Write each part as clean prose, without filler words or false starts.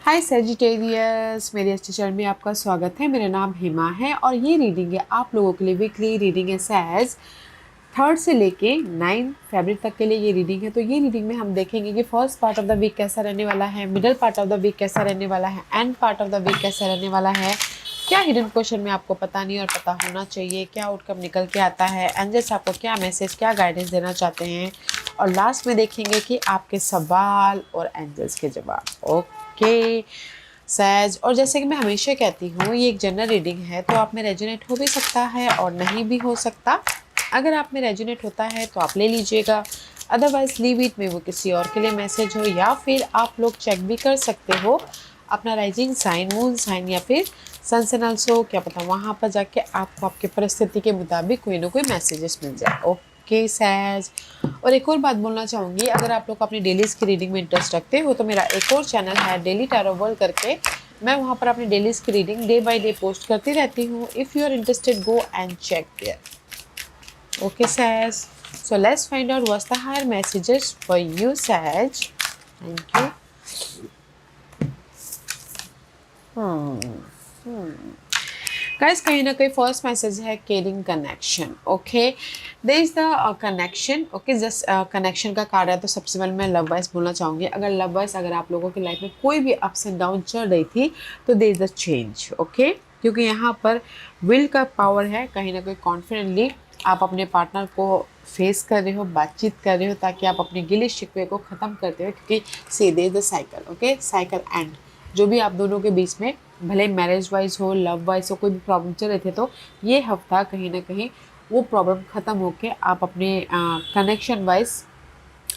हाय Sagittarius, मेरे इस channel में आपका स्वागत है। मेरा नाम हिमा है और ये रीडिंग है आप लोगों के लिए। वीकली रीडिंग है सैज 3 से लेके 9 फरवरी तक के लिए ये रीडिंग है। तो ये रीडिंग में हम देखेंगे कि first part of the week कैसा रहने वाला है, middle part of the week कैसा रहने वाला है, end part of the week कैसा रहने वाला है। क्या हिडन क्वेश्चन में आपको पता नहीं और पता होना चाहिए, क्या आउटकम निकल के आता है, एंजल्स आपको क्या मैसेज, क्या गाइडेंस देना चाहते हैं, और लास्ट में देखेंगे कि आपके सवाल और एंजल्स के जवाब। ओके सैज, और जैसे कि मैं हमेशा कहती हूँ ये एक जनरल रीडिंग है, तो आप में रेजोनेट हो भी सकता है और नहीं भी हो सकता। अगर आप में रेजोनेट होता है तो आप ले लीजिएगा, अदरवाइज लीव इट में वो किसी और के लिए मैसेज हो, या फिर आप लोग चेक भी कर सकते हो अपना राइजिंग साइन, मून साइन या फिर सन से ऑल्सो, क्या पता वहाँ पर जाके आपको आपके परिस्थिति के मुताबिक कोई ना कोई मैसेजेस मिल जाए। ओके सैज, और एक और बात बोलना चाहूँगी, अगर आप लोग अपनी डेलीज़ की रीडिंग में इंटरेस्ट रखते हो तो मेरा एक और चैनल है डेली टैरो वर्ल्ड करके। मैं वहाँ पर अपनी डेलीज़ की reading day by day post करती रहती हूँ। If you are interested go and check there. Okay sage, so let's find out what's the higher messages for you sage. Thank you. Guys, कहीं ना कहीं फर्स्ट मैसेज है caring connection. Okay, there is the connection. Okay, just connection का card है, तो सबसे पहले मैं लव वाइज बोलना चाहूँगी। अगर लव वाइज अगर आप लोगों की लाइफ में कोई भी अप्स एंड डाउन चल रही थी तो there is the change. Okay, क्योंकि यहाँ पर विल का पावर है। कहीं ना कहीं कॉन्फिडेंटली आप अपने पार्टनर को फेस कर रहे हो, बातचीत कर रहे हो, ताकि आप अपने गिले शिकवे को ख़त्म करते हो। क्योंकि see there is the cycle. Okay, cycle and जो भी आप दोनों के बीच में भले मैरिज वाइज हो, लव वाइज हो, कोई भी प्रॉब्लम चल रहे थे, तो ये हफ्ता कहीं ना कहीं वो प्रॉब्लम ख़त्म होके आप अपने कनेक्शन वाइज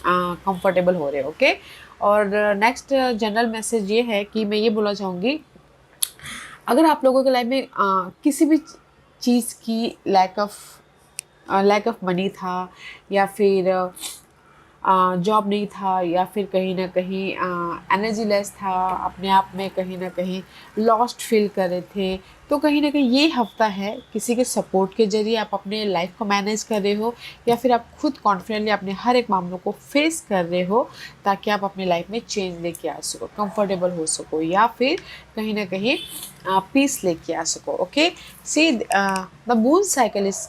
कंफर्टेबल हो रहे हो। ओके, और नेक्स्ट जनरल मैसेज ये है कि मैं ये बोलना चाहूँगी, अगर आप लोगों के लाइफ में किसी भी चीज़ की लैक ऑफ मनी था, या फिर जॉब नहीं था, या फिर कहीं ना कहीं एनर्जी लेस था, अपने आप में कहीं ना कहीं लॉस्ट फील कर रहे थे, तो कहीं ना कहीं ये हफ्ता है किसी के सपोर्ट के जरिए आप अपने लाइफ को मैनेज कर रहे हो, या फिर आप खुद कॉन्फिडेंटली अपने हर एक मामलों को फेस कर रहे हो, ताकि आप अपने लाइफ में चेंज लेके आ सको, कंफर्टेबल हो सको, या फिर कहीं ना कहीं पीस लेके आ सको। Okay, see the moon cycle is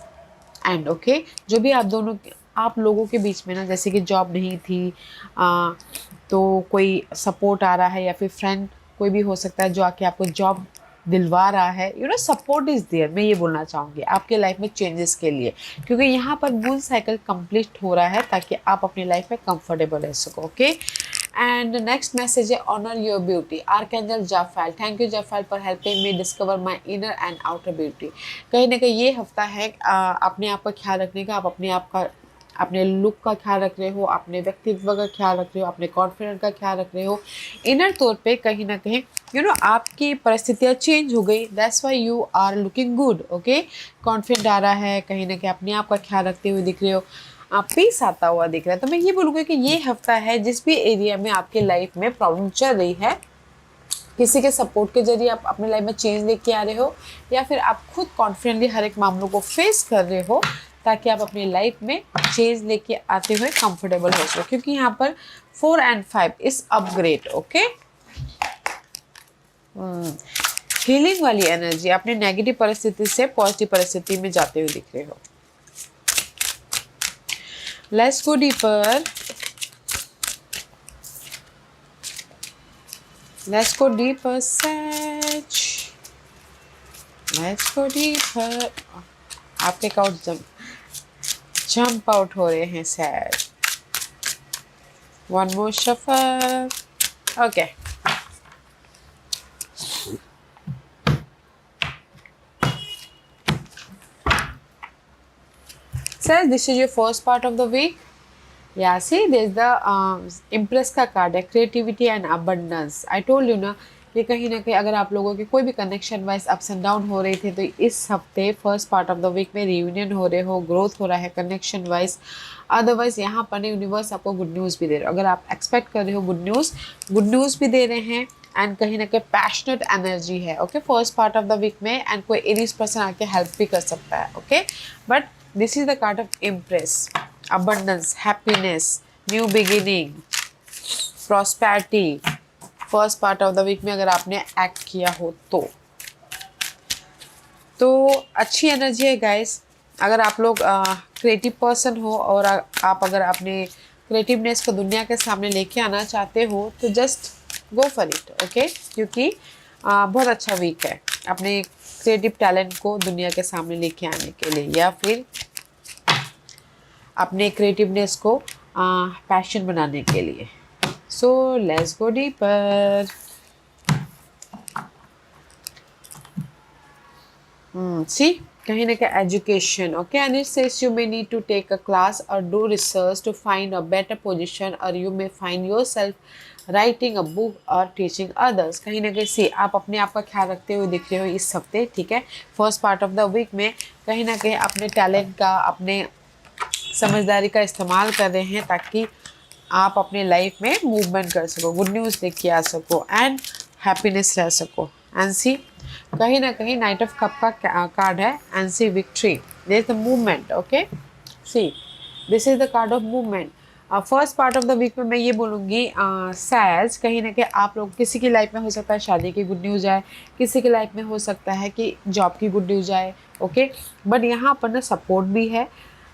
and. Okay, जो भी आप लोगों के बीच में ना, जैसे कि जॉब नहीं थी, तो कोई सपोर्ट आ रहा है, या फिर फ्रेंड कोई भी हो सकता है जो आके आपको जॉब दिलवा रहा है। सपोर्ट इज़ देयर, मैं ये बोलना चाहूँगी आपके लाइफ में चेंजेस के लिए, क्योंकि यहाँ पर मून साइकिल कंप्लीट हो रहा है ताकि आप अपनी लाइफ में कंफर्टेबल रह सको। ओके, एंड नेक्स्ट मैसेज है honour your beauty, archangel Jophiel. Thank you Jophiel for helping me discover my inner and outer beauty. कहीं ना कहीं ये हफ्ता है अपने आप का ख्याल रखने का। आप अपने आप का, अपने लुक का ख्याल रख रहे हो, अपने व्यक्तित्व का ख्याल रख रहे हो, अपने कॉन्फिडेंस का ख्याल रख रहे हो। इनर तौर पे कहीं ना कहीं आपकी परिस्थितियाँ चेंज हो गई, that's why you are looking good. Okay, confident आ रहा है, कहीं ना कहीं अपने आप का ख्याल रखते हुए दिख रहे हो, पीस आता हुआ दिख रहा है। तो मैं ये बोलूँगी कि ये हफ्ता है जिस भी एरिया में आपके लाइफ में प्रॉब्लम चल रही है, किसी के सपोर्ट के जरिए आप अपने लाइफ में चेंज लेके आ रहे हो, या फिर आप खुद कॉन्फिडेंटली हर एक मामलों को फेस कर रहे हो, ताकि आप अपनी लाइफ में चेंज लेके आते हुए कंफर्टेबल हो सको। क्योंकि यहाँ पर 4 and 5 is upgrade. Okay, healing वाली एनर्जी, अपने नेगेटिव परिस्थिति से पॉजिटिव परिस्थिति में जाते हुए दिख रहे हो। Let's go deeper, let's go deeper Sag, let's go deeper। आपके काउंट जंप आउट हो रहे हैं sage. One more shuffle. Okay, sage, this is your first part of the week. Yeah see this the empress का card है, creativity and abundance. I told you ना कि कहीं ना कहीं अगर आप लोगों के कोई भी connection wise ups and down हो रहे थे, तो इस हफ्ते first part of the week में रियूनियन हो रहे हो, ग्रोथ हो रहा है कनेक्शन वाइज। अदरवाइज यहाँ पर यूनिवर्स आपको गुड न्यूज़ भी दे रहे हो। अगर आप एक्सपेक्ट कर रहे हो गुड न्यूज़ भी दे रहे हैं, एंड कहीं ना कहीं पैशनेट एनर्जी है। Okay, first part of the week में, एंड कोई एरीज पर्सन आके हेल्प भी कर सकता है। Okay, but this is the card of empress, abundance, happiness, new beginning, prosperity, first part of the week में अगर आपने एक्ट किया हो तो अच्छी एनर्जी है गाइस। अगर आप लोग क्रिएटिव पर्सन हो और आप अगर अपने क्रिएटिवनेस को दुनिया के सामने लेके आना चाहते हो तो just go for it, okay. क्योंकि बहुत अच्छा वीक है अपने क्रिएटिव टैलेंट को दुनिया के सामने लेके आने के लिए, या फिर अपने क्रिएटिवनेस को पैशन बनाने के लिए। So let's go deeper. सी कहीं ना कहीं education, okay, and it says you may need to take a class और do research to find a better position, और you may find yourself writing a book और teaching others. कहीं ना कहीं सी आप अपने आप का ख्याल रखते हुए दिख रहे हो इस हफ्ते, ठीक है। First part of the week में कहीं ना कहीं अपने टैलेंट का, अपने समझदारी का इस्तेमाल कर रहे हैं ताकि आप अपने लाइफ में मूवमेंट कर सको, गुड न्यूज़ लेके आ सको एंड हैप्पीनेस रह सको। एंड सी कहीं ना कहीं नाइट ऑफ कप का कार्ड है and see victory, there is the movement, okay. See this is the card of movement. First part of the week में मैं ये बोलूँगी सैज कहीं ना कहीं आप लोग किसी की लाइफ में हो सकता है शादी की गुड न्यूज़ आए, किसी की लाइफ में हो सकता है कि जॉब की गुड न्यूज़ आए, ओके। बट यहाँ पर ना सपोर्ट भी है,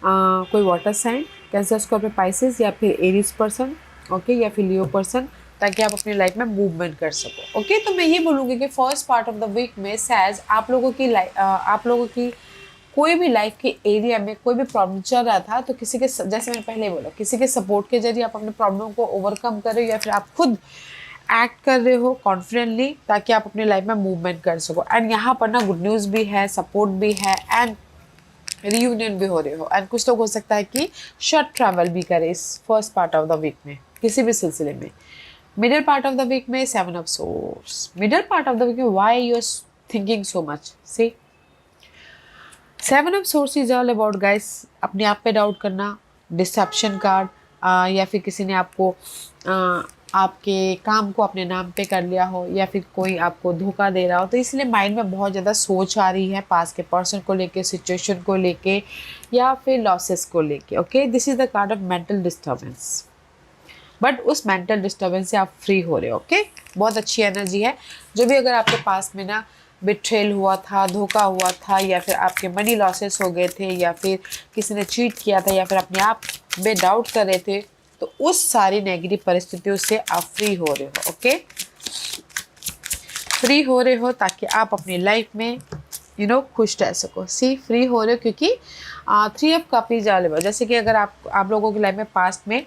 कोई water sign, Cancer, Scorpio, Pisces, या फिर एरीज पर्सन, ओके, या फिर लियो पर्सन, ताकि आप अपनी लाइफ में मूवमेंट कर सको, ओके। तो मैं ये बोलूँगी कि first part of the week में सैज आप लोगों की कोई भी लाइफ के एरिया में कोई भी प्रॉब्लम चल रहा था तो किसी के, जैसे मैंने पहले बोला, किसी के सपोर्ट के जरिए आप अपने प्रॉब्लम को ओवरकम कर रहे हो, या फिर आप खुद एक्ट कर रहे हो कॉन्फिडेंटली ताकि आप अपनी लाइफ में मूवमेंट कर सको। एंड यहाँ पर ना गुड न्यूज़ भी है, सपोर्ट भी है एंड रियूनियन भी हो रहे हो। एंड कुछ लोग हो सकता है कि शॉर्ट ट्रैवल भी करे इस first part of the week में किसी भी सिलसिले में। Middle part of the week में 7 of swords. Middle part of the week में why you are thinking so much, see 7 of swords is all about guys अपने आप पे डाउट करना, डिसेप्शन कार्ड, या फिर किसी ने आपको आपके काम को अपने नाम पे कर लिया हो, या फिर कोई आपको धोखा दे रहा हो, तो इसलिए माइंड में बहुत ज़्यादा सोच आ रही है पास के पर्सन को लेके, सिचुएशन को लेके, या फिर लॉसेस को लेके, okay. This is the card of mental disturbance, but उस मेंटल डिस्टर्बेंस से आप फ्री हो रहे हो, ओके। बहुत अच्छी एनर्जी है। जो भी अगर आपके पास में ना बिट्रेल हुआ था, धोखा हुआ था, या फिर आपके मनी लॉसेस हो गए थे, या फिर किसी ने चीट किया था, या फिर अपने आप में डाउट कर रहे थे, तो उस सारी नेगेटिव परिस्थितियों से आप फ्री हो रहे हो, ओके। फ्री हो रहे हो ताकि आप अपनी लाइफ में खुश रह सको। सी फ्री हो रहे हो क्योंकि 3 of cup is all about, जैसे कि अगर आप लोगों की लाइफ में पास्ट में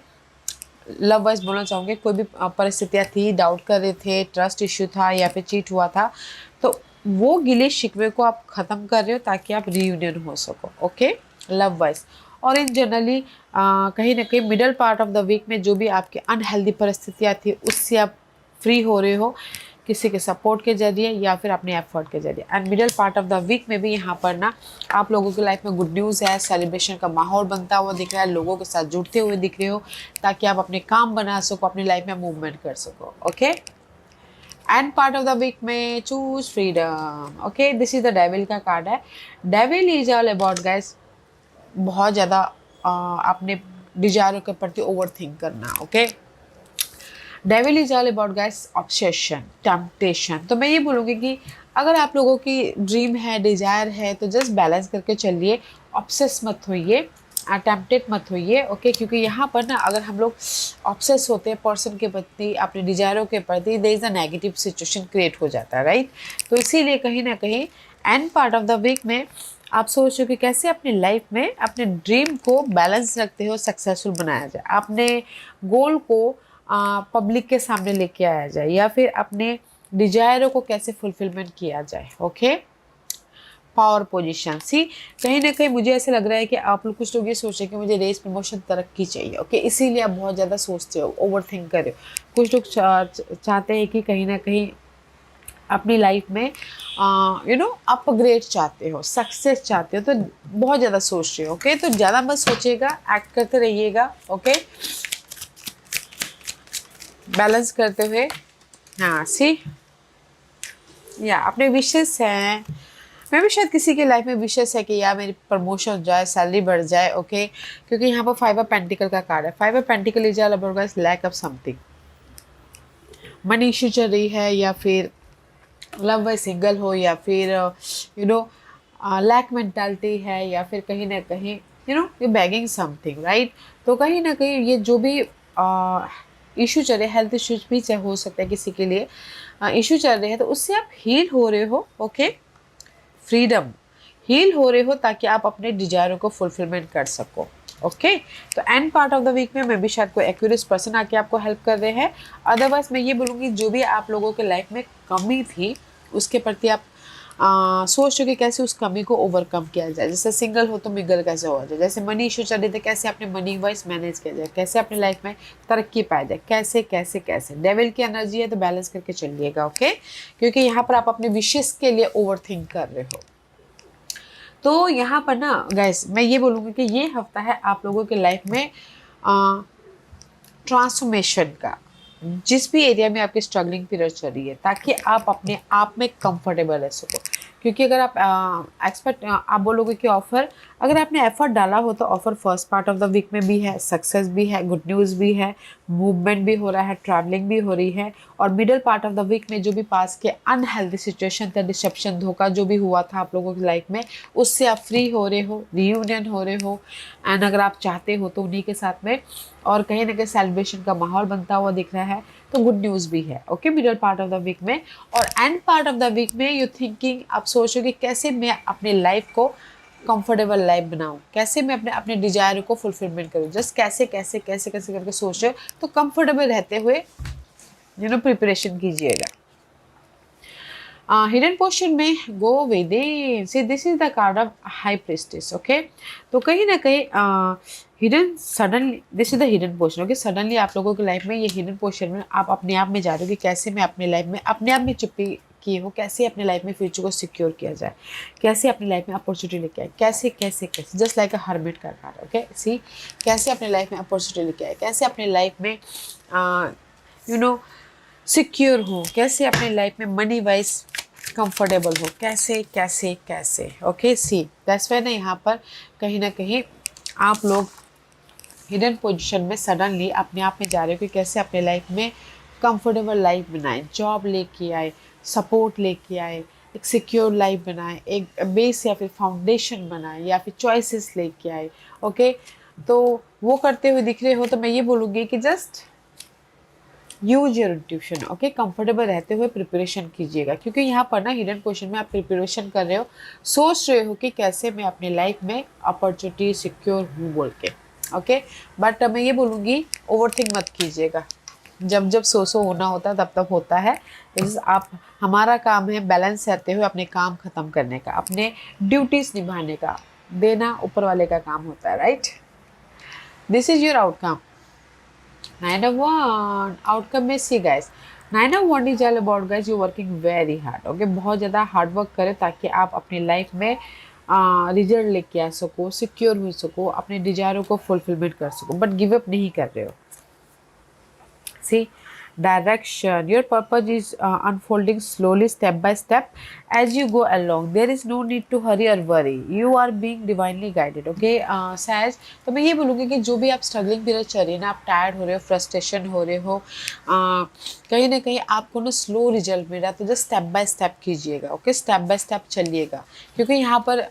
लव वाइज बोलना चाहूँगी, कोई भी परिस्थितियाँ थी, डाउट कर रहे थे, ट्रस्ट इश्यू था, या फिर चीट हुआ था, तो वो गिले शिकवे को आप ख़त्म कर रहे हो ताकि आप रीयूनियन हो सको, ओके, लव वाइज। और इन जनरली कहीं ना कहीं middle part of the week में जो भी आपकी अनहेल्दी परिस्थितियाँ थी उससे आप फ्री हो रहे हो किसी के सपोर्ट के जरिए या फिर अपने एफर्ट के जरिए। And middle part of the week में भी यहाँ पर ना आप लोगों की लाइफ में गुड न्यूज़ है, सेलिब्रेशन का माहौल बनता हुआ दिख रहा है, लोगों के साथ जुड़ते हुए दिख रहे हो ताकि आप अपने काम बना सको, अपनी लाइफ में मूवमेंट कर सको, okay. End part of the week में choose freedom, okay. This is the devil का कार्ड है। Devil is all about guys बहुत ज़्यादा अपने डिजायरों के प्रति ओवर थिंक करना, okay. Devil is all about guys obsession, temptation. तो मैं ये बोलूँगी कि अगर आप लोगों की ड्रीम है, डिजायर है, तो जस्ट बैलेंस करके चलिए, ऑब्सेस मत होइए, टेम्पटेड मत होइए, ओके। क्योंकि यहाँ पर ना अगर हम लोग ऑब्सेस होते हैं पर्सन के प्रति, अपने डिजायरों के प्रति, there is a negative situation create हो जाता है, राइट। तो इसीलिए कहीं ना कहीं end part of the week में आप सोच हो कि कैसे अपनी लाइफ में अपने ड्रीम को बैलेंस रखते हो सक्सेसफुल बनाया जाए, अपने गोल को पब्लिक के सामने लेके आया जाए, या फिर अपने डिजायरों को कैसे फुलफिलमेंट किया जाए, ओके। पावर पोजीशन, सी कहीं ना कहीं मुझे ऐसा लग रहा है कि आप लोग कुछ लोग ये सोच रहे हैं कि मुझे रेस प्रमोशन तरक्की चाहिए, ओके। इसीलिए आप बहुत ज़्यादा सोचते हो, ओवर थिंक कर रहे हो। कुछ लोग चाहते हैं कि कहीं ना कहीं अपनी लाइफ में अपग्रेड चाहते हो, सक्सेस चाहते हो, तो बहुत ज़्यादा सोच रहे हो, ओके। तो ज़्यादा मत सोचिएगा, एक्ट करते रहिएगा, ओके, बैलेंस करते हुए। हाँ सी या अपने विशेष हैं, मैं भी शायद किसी की लाइफ में विशेष है कि यार मेरी प्रमोशन हो जाए, सैलरी बढ़ जाए, ओके। क्योंकि यहाँ पर 5 ऑफ पेंटिकल का कार्ड है। 5 of pentacle is all about guys lack of something, money issue चल रही है, या फिर लव वाइज सिंगल हो, या फिर यू नो लैक मेंटालिटी है, या फिर कहीं ना कहीं यू बैगिंग समथिंग, राइट। तो कहीं ना कहीं ये जो भी इशू चल रहे, हेल्थ इश्यूज भी हो सकता है किसी के लिए इशू चल रहे हैं, तो उससे आप हील हो रहे हो। ओके, फ्रीडम, हील हो रहे हो ताकि आप अपने डिजायरों को फुलफिलमेंट कर सको। ओके, तो end part of the week में मैं भी शायद कोई एक्यूरेट पर्सन आके आपको हेल्प कर रहे हैं। अदरवाइज मैं ये बोलूँगी जो भी आप लोगों के लाइफ में कमी थी उसके प्रति आप सोच रहे हो कि कैसे उस कमी को ओवरकम किया जाए। जैसे सिंगल हो तो मिंगल कैसे हो जाए, जैसे मनी इशू चल रहे थे कैसे अपने मनी वाइज मैनेज किया जाए, कैसे अपने लाइफ में तरक्की पाया जाए, कैसे कैसे कैसे। डेविल की एनर्जी है तो बैलेंस करके चलिएगा। ओके, क्योंकि यहाँ पर आप अपने विशेष के लिए ओवर थिंक कर रहे हो। तो यहाँ पर ना गाइस मैं ये बोलूँगी कि ये हफ्ता है आप लोगों के लाइफ में ट्रांसफॉर्मेशन का, जिस भी एरिया में आपकी स्ट्रगलिंग पीरियड चल रही है, ताकि आप अपने आप में कंफर्टेबल रह सको। क्योंकि अगर आप एक्सपेक्ट आप बोलोगे कि ऑफर, अगर आपने एफर्ट डाला हो तो offer first part of the week में भी है, सक्सेस भी है, गुड न्यूज़ भी है, मूवमेंट भी हो रहा है, ट्रैवलिंग भी हो रही है। और middle part of the week में जो भी पास के अनहेल्दी सिचुएशन था, डिसेप्शन, धोखा जो भी हुआ था आप लोगों की लाइफ में, उससे आप फ्री हो रहे हो, रियूनियन हो रहे हो। एंड अगर आप चाहते हो तो उन्हीं के साथ में और कहीं ना कहीं सेलिब्रेशन का माहौल बनता हुआ दिख रहा है, तो गुड न्यूज़ भी है। Okay, middle part of the week में। और end part of the week you यू थिंकिंग, आप सोचोगे कैसे मैं अपने लाइफ को कंफर्टेबल लाइफ बनाऊं, कैसे मैं अपने अपने डिजायर को फुलफिलमेंट करूं, जस्ट कैसे कैसे कैसे कैसे करके सोच रहे हो। तो कंफर्टेबल रहते हुए प्रिपरेशन कीजिएगा। हिडन पोर्शन में go with see, this is the card of high priestess. Okay, तो कहीं ना कहीं hidden suddenly, this is the hidden portion. Okay, suddenly आप लोगों की लाइफ में ये हिडन पोर्शन में आप अपने आप में जा रहे हो कि कैसे मैं अपने लाइफ में अपने आप में चुप्पी की हो, कैसे अपने लाइफ में फ्यूचर को सिक्योर किया जाए, कैसे अपने लाइफ में अपॉर्चुनिटी लेके आए, कैसे कैसे कैसे, जस्ट लाइक अ हर्मिट का कार्ड। ओके, सी कैसे अपने लाइफ में अपॉर्चुनिटी लेके आए, कैसे अपने लाइफ में सिक्योर हो, कैसे अपने लाइफ में मनी वाइज कंफर्टेबल हो, कैसे कैसे कैसे। ओके, सी दैट्स व्हाई ना यहाँ पर कहीं ना कहीं आप लोग हिडन पोजीशन में सडनली अपने आप में जा रहे हो कि कैसे अपने लाइफ में कंफर्टेबल लाइफ बनाए, जॉब लेके आए, सपोर्ट लेके आए, एक सिक्योर लाइफ बनाए, एक बेस या फिर फाउंडेशन बनाए, या फिर चॉइसेस लेके आए। ओके, तो वो करते हुए दिख रहे हो तो मैं ये बोलूँगी कि just use your intuition. Okay, comfortable रहते हुए प्रिपरेशन कीजिएगा, क्योंकि यहाँ पर ना हिडन क्वेश्चन में आप प्रिपरेशन कर रहे हो, सोच रहे हो कि कैसे मैं अपने लाइफ में अपॉर्चुनिटी सिक्योर हूँ बोल के। ओके, बट मैं ये बोलूँगी ओवरथिंक मत कीजिएगा। जब जब सो होना होता है तब तब होता है। जैसे आप, हमारा काम है बैलेंस रहते हुए अपने काम ख़त्म करने का, अपने ड्यूटीज़ निभाने का, देना ऊपर वाले का काम होता है, right. This is your outcome. 9 of Wands outcome में see guys, 9 of Wands is all about guys you working very hard. Okay, बहुत ज़्यादा हार्ड वर्क करें ताकि आप अपनी लाइफ में रिजल्ट लेके आ सको, सिक्योर हो सको, अपने डिजायरों को फुलफिलमेंट कर सको, बट गिव अप नहीं कर रहे हो। सी direction, your purpose is unfolding slowly step by step as you go along. There is no need to hurry or worry, you are being divinely guided. Okay, Saz, तो मैं ये बोलूँगी कि जो भी आप स्ट्रगलिंग पीरियड चल रही है ना, आप टायर्ड हो रहे हो, फ्रस्ट्रेशन हो रहे हो, कहीं ना कहीं आपको ना स्लो रिजल्ट मिल रहा है, तो जस्ट स्टेप बाय स्टेप कीजिएगा। ओके, स्टेप बाय स्टेप चलिएगा, क्योंकि यहाँ पर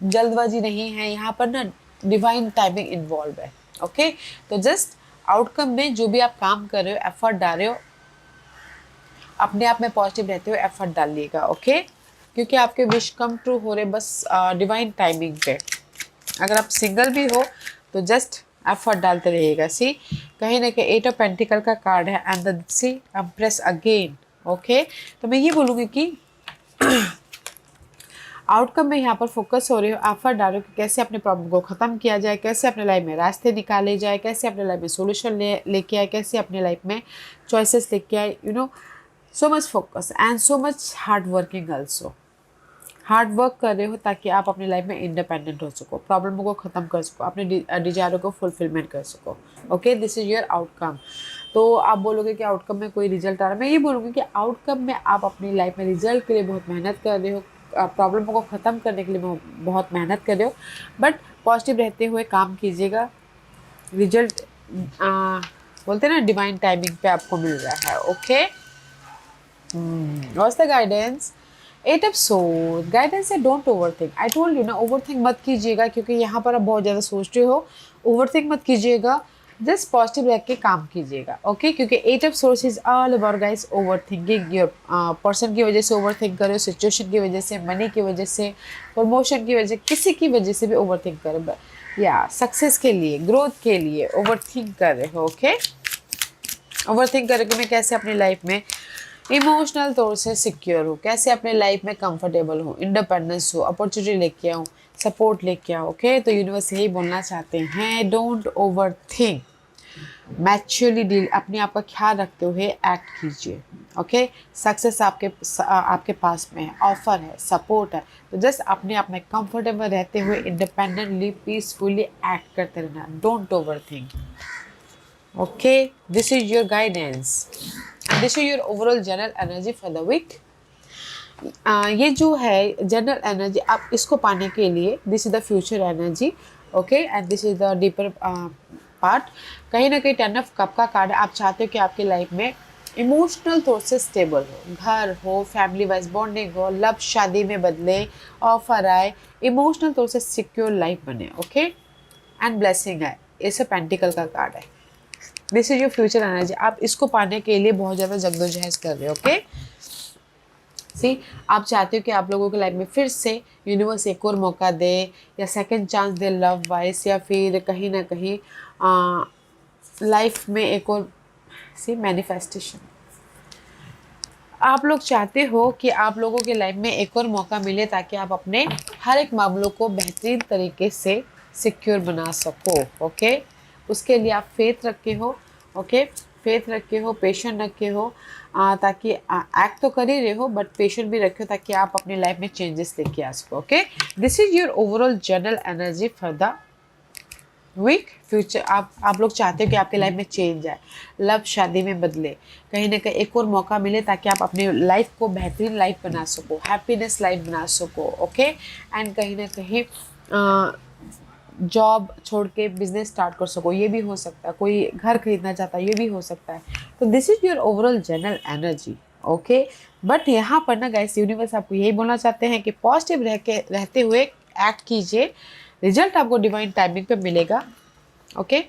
जल्दबाजी नहीं है, यहाँ पर ना डिवाइन टाइमिंग इन्वॉल्व है। ओके, तो जस्ट आउटकम में जो भी आप काम कर रहे हो, एफर्ट डाल रहे हो, अपने आप में पॉजिटिव रहते हो, एफर्ट डालिएगा। ओके, क्योंकि आपके विश कम ट्रू हो रहे बस डिवाइन टाइमिंग पे। अगर आप सिंगल भी हो तो जस्ट एफर्ट डालते रहिएगा। सी कहीं ना कहीं 8 ऑफ पेंटिकल का कार्ड है and the see empress again. Okay, तो मैं ये बोलूँगी कि आउटकम में यहाँ पर फोकस हो रही हो, एफर्ट डालो कि कैसे अपने प्रॉब्लम को ख़त्म किया जाए, कैसे अपने लाइफ में रास्ते निकाले जाए, कैसे अपने लाइफ में सोल्यूशन लेके आए, कैसे अपने लाइफ में चॉइसेस लेके आए। So much focus and so much hard working also. Hard work कर रहे हो ताकि आप अपनी लाइफ में इंडिपेंडेंट हो सको, प्रॉब्लमों को ख़त्म कर सको, अपने डिजायरों को फुलफिलमेंट कर सको। Okay, this is your outcome. तो आप बोलोगे कि आउटकम में कोई रिजल्ट आ रहा है, मैं ये बोलूँगी कि आउटकम में आप अपनी लाइफ में रिजल्ट के लिए बहुत मेहनत कर रहे हो, प्रॉब्लमों को ख़त्म करने के लिए बहुत मेहनत कर रहे हो, बट पॉजिटिव रहते हुए काम कीजिएगा। रिजल्ट बोलते हैं ना डिवाइन टाइमिंग पे आपको मिल रहा है। Okay, What's the guidance? 8 episode guidance है don't overthink. I told you ना, ओवर थिंक मत कीजिएगा क्योंकि यहाँ पर आप बहुत ज़्यादा सोच रहे हो. ओवर थिंक मत कीजिएगा, जस्ट पॉजिटिव रह के काम कीजिएगा. ओके, क्योंकि 8 episode is all about guys over thinking. Your person की वजह से ओवर थिंक करो, सिचुएशन की वजह से, मनी की वजह से, प्रमोशन की वजह से, किसी की वजह से भी ओवर थिंक करो. या सक्सेस के लिए, ग्रोथ के लिए ओवर थिंक कर रहे हो. ओके, ओवर थिंक करके मैं कैसे अपनी लाइफ में इमोशनल तौर से सिक्योर हूँ, कैसे अपने लाइफ में कंफर्टेबल हूँ, इंडिपेंडेंस हो, अपॉर्चुनिटी लेके आऊँ, सपोर्ट लेके आऊँ. ओके, तो यूनिवर्स यही बोलना चाहते हैं, don't over think, maturely deal, अपने आप का ख्याल रखते हुए एक्ट कीजिए. ओके, सक्सेस आपके पास में है, ऑफर है, सपोर्ट है, तो जस्ट अपने आप में कंफर्टेबल रहते हुए इंडिपेंडेंटली पीसफुली एक्ट करते रहना. Don't over think. Okay, this is your guidance and this is your overall general energy for the week. ये जो है जनरल एनर्जी, आप इसको पाने के लिए this is the future energy. Okay, and this is the deeper part. कहीं ना कहीं 10 of कप का कार्ड है. आप चाहते हो कि आपकी लाइफ में इमोशनल तौर से स्टेबल हो, घर हो, फैमिली वाइज बॉन्डिंग हो, लव शादी में बदले, ऑफर आए, इमोशनल तौर से सिक्योर लाइफ बने. ओके, एंड ब्लेसिंग है. इसे पेंटिकल का कार्ड है. This is your future energy. आप इसको पाने के लिए बहुत ज़्यादा जद्दोजहद कर रहे हो. ओके, सी, आप चाहते हो कि आप लोगों की लाइफ में फिर से यूनिवर्स एक और मौका दे, या सेकंड चांस दे लव वाइज, या फिर कहीं ना कहीं लाइफ में एक और सी मैनिफेस्टेशन. आप लोग चाहते हो कि आप लोगों की लाइफ में एक और मौका मिले ताकि आप अपने हर एक मामलों को बेहतरीन तरीके से सिक्योर बना सको. ओके, उसके लिए आप फेथ रखे हो. ओके, फेथ रखे हो, पेशेंट रखे हो, ताकि एक्ट तो कर ही रहे हो बट पेशेंट भी रखे हो ताकि आप अपनी लाइफ में चेंजेस लेके आ सको. Okay, this is your overall general energy for the week. Future आप लोग चाहते हो कि आपके लाइफ में चेंज आए, लव शादी में बदले, कहीं ना कहीं एक और मौका मिले ताकि आप अपनी लाइफ को बेहतरीन लाइफ बना सको, हैप्पीनेस लाइफ बना सको. ओके, एंड कहीं ना कहीं जॉब छोड़ के बिजनेस स्टार्ट कर सको, ये भी हो सकता है. कोई घर खरीदना चाहता है, ये भी हो सकता है. तो this is your overall general energy. Okay, but यहाँ पर ना गाइस यूनिवर्स आपको यही बोलना चाहते हैं कि पॉजिटिव रहते हुए एक्ट कीजिए. रिजल्ट आपको डिवाइन टाइमिंग पे मिलेगा. ओके,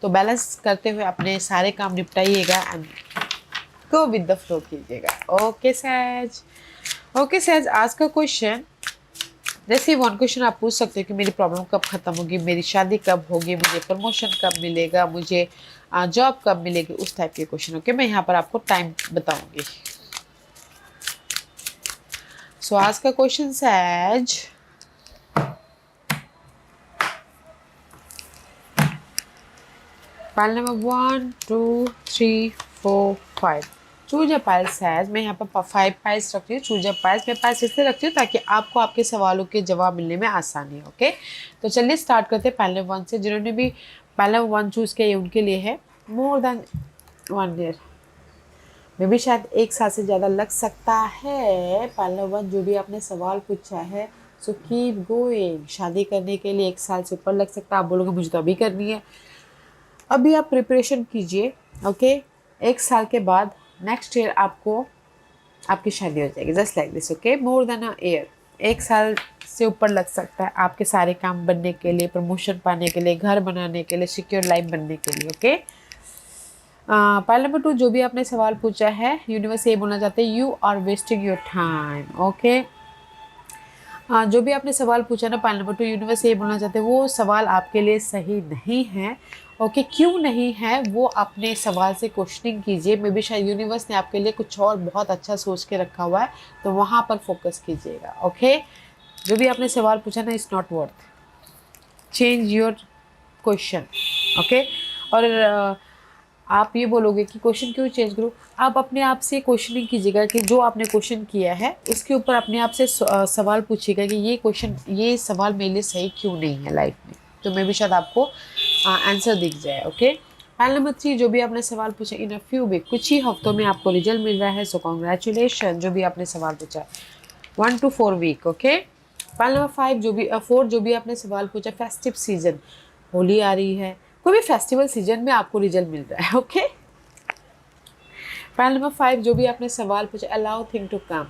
तो बैलेंस करते हुए अपने सारे काम निपटाइएगा and go with the flow कीजिएगा. ओके सहज. ओके सहज, आज का क्वेश्चन, जैसे वन क्वेश्चन आप पूछ सकते हो कि मेरी प्रॉब्लम कब खत्म होगी, मेरी शादी कब होगी, मुझे प्रमोशन कब मिलेगा, मुझे जॉब कब मिलेगी, उस टाइप के क्वेश्चन. ओके, मैं यहाँ पर आपको टाइम बताऊंगी. सो आज का क्वेश्चन सहज, pile number 1 2 3 4 5. Choose a pile सहज. मैं यहाँ पर 5 पाइल्स रख रही हूँ. Choose a piles. मैं पाइल्स इसलिए रखती हूँ ताकि आपको आपके सवालों के जवाब मिलने में आसानी हो. ओके, तो चलिए स्टार्ट करते हैं पाइल नंबर 1 से. जिन्होंने भी पाइल नंबर 1 चूज़ किया उनके लिए है मोर देन 1 ईयर, मे भी शायद 1 साल से ज़्यादा लग सकता है. पाइल नंबर 1 जो भी आपने सवाल पूछा है, सो कीप गोइंग. शादी करने के लिए 1 साल से ऊपर लग सकता है. आप बोलोगे मुझे तो अभी करनी है, अभी आप प्रिपरेशन कीजिए. ओके, 1 साल के बाद नेक्स्ट ईयर आपको आपकी शादी हो जाएगी. Just like this. Okay, more than a year, 1 साल से ऊपर लग सकता है आपके सारे काम बनने के लिए, प्रमोशन पाने के लिए, घर बनाने के लिए, सिक्योर लाइफ बनने के लिए. ओके, पाइल नंबर 2 जो भी आपने सवाल पूछा है, यूनिवर्स ये बोलना चाहते हैं you are wasting your time. Okay, जो भी आपने सवाल पूछा ना पाइल नंबर 2, यूनिवर्स ये बोलना चाहते हैं वो सवाल आपके लिए सही नहीं है. ओके, क्यों नहीं है वो अपने सवाल से क्वेश्चनिंग कीजिए. मे बी शायद यूनिवर्स ने आपके लिए कुछ और बहुत अच्छा सोच के रखा हुआ है, तो वहाँ पर फोकस कीजिएगा. ओके, जो भी आपने सवाल पूछा ना, it's not worth, change your question. Okay, और आप ये बोलोगे कि क्वेश्चन क्यों चेंज करूँ, आप अपने आप से क्वेश्चनिंग कीजिएगा कि जो आपने क्वेश्चन किया है उसके ऊपर अपने आप से सवाल पूछिएगा कि ये सवाल मेरे लिए सही क्यों नहीं है लाइफ में. तो मे भी शायद आपको आंसर दिख जाए. ओके, पाइल नंबर 3 जो भी आपने सवाल पूछा, इन अ फ्यू वीक, कुछ ही हफ्तों में आपको रिजल्ट मिल रहा है. सो कॉन्ग्रेचुलेशन जो भी आपने सवाल पूछा, 1 to 4 week. Okay, pile number 5 4 जो भी आपने सवाल पूछा, फेस्टिव सीजन, होली आ रही है, कोई भी फेस्टिवल सीजन में आपको रिजल्ट मिल रहा है. ओके, पैनल नंबर 5 जो भी आपने सवाल पूछा, allow thing to come.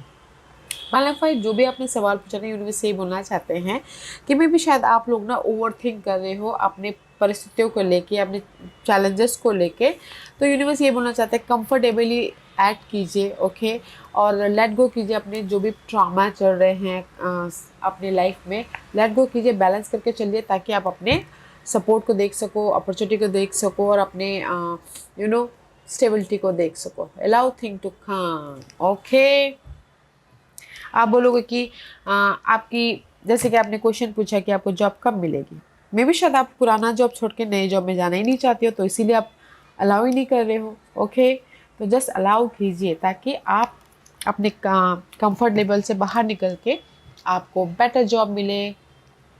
Panel number 5 जो भी आपने सवाल पूछा ना, यूनिवर्स यही बोलना चाहते हैं कि मे भी शायद आप लोग ना ओवर थिंक कर रहे हो अपने परिस्थितियों को लेके, अपने चैलेंजेस को लेके। तो यूनिवर्स ये बोलना चाहते हैं कंफर्टेबली एक्ट कीजिए, ओके, और लेट गो कीजिए अपने जो भी ट्रॉमा चल रहे हैं अपने लाइफ में, लेट गो कीजिए, बैलेंस करके चलिए, ताकि आप अपने सपोर्ट को देख सको, अपॉर्चुनिटी को देख सको, और अपने स्टेबिलिटी को देख सको। Allow thing to come, okay. आप बोलोगे कि आपकी, जैसे कि आपने क्वेश्चन पूछा कि आपको जॉब कब मिलेगी, मे भी शायद आप पुराना जॉब छोड़ के नए जॉब में जाना ही नहीं चाहते हो, तो इसीलिए आप अलाउ ही नहीं कर रहे हो, ओके। तो जस्ट अलाउ कीजिए ताकि आप अपने कंफर्ट लेवल से बाहर निकल के आपको बेटर जॉब मिले,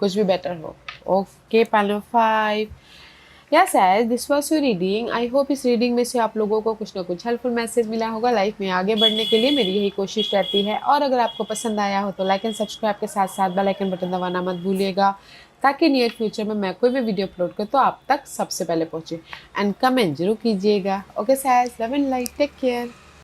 कुछ भी बेटर हो, okay. Panel 5, yes as this was your reading. I hope इस रीडिंग में से आप लोगों को कुछ ना कुछ हेल्पफुल मैसेज मिला होगा। लाइफ में आगे बढ़ने के लिए मेरी यही कोशिश रहती है, और अगर आपको पसंद आया हो तो लाइक एंड सब्सक्राइब के साथ साथ बेल आइकन बटन दबाना मत भूलिएगा, ताकि नियर फ्यूचर में मैं कोई भी वीडियो अपलोड करूँ तो आप तक सबसे पहले पहुँचे। एंड कमेंट जरूर कीजिएगा। ओके सैज, love and light, take care.